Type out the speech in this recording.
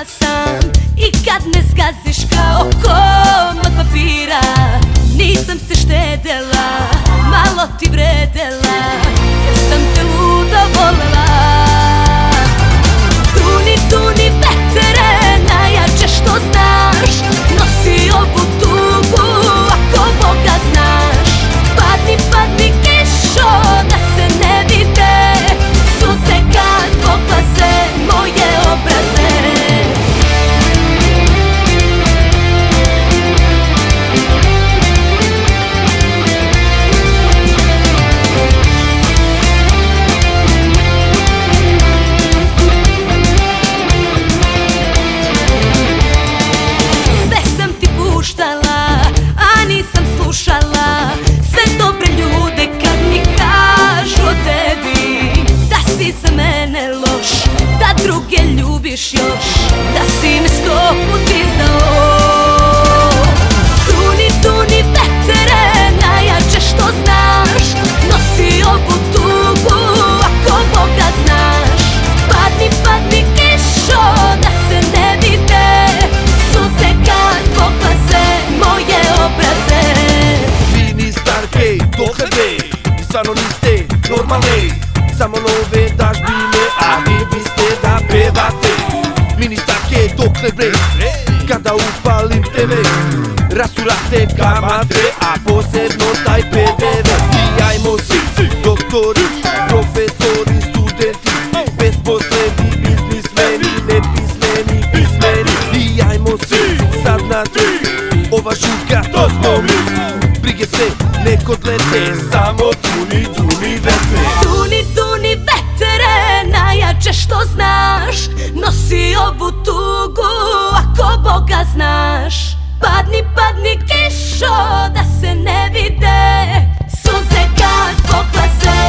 bila sam i kad ne zgaziš kao kom od papira. Nisam se štedela, malo ti vredela, jer sam te ludo volela. Duni vetere, najjače što znaš, nosi ovu tugu ako Boga znaš. Padni kišo, da se ne vide suze kad poglaze moje obraze. A nisam slušala sve dobre ljude kad mi kažu o tebi da si za mene loš, da druge ljubiš još, da si me 100 put izdao. Duni vetere, najjače što znaš, nosi ovu tugu ako Boga znaš. Padni kišo, da se ne vide suze kad poglaze moje obraze. Ministarke, dokle bre, vi stvarno niste normalne, samo nove dažbine, a vi biste da pevate. Ministarke, dokle bre, kada upalim TV, rasurate kamate, a posebno taj PDV. I ajmo svi, doktori, profesori, studenti, bezposleni biznismeni, nepismeni, pismeni. I ajmo svi sad na tri, ova žurka to smo mi. Brige se nek odlete, samo duni vetere. Duni vetere, najjače što znaš, nosi ovu tugu ako Boga znaš. Padni kišo, da se ne vide suze kad poglaze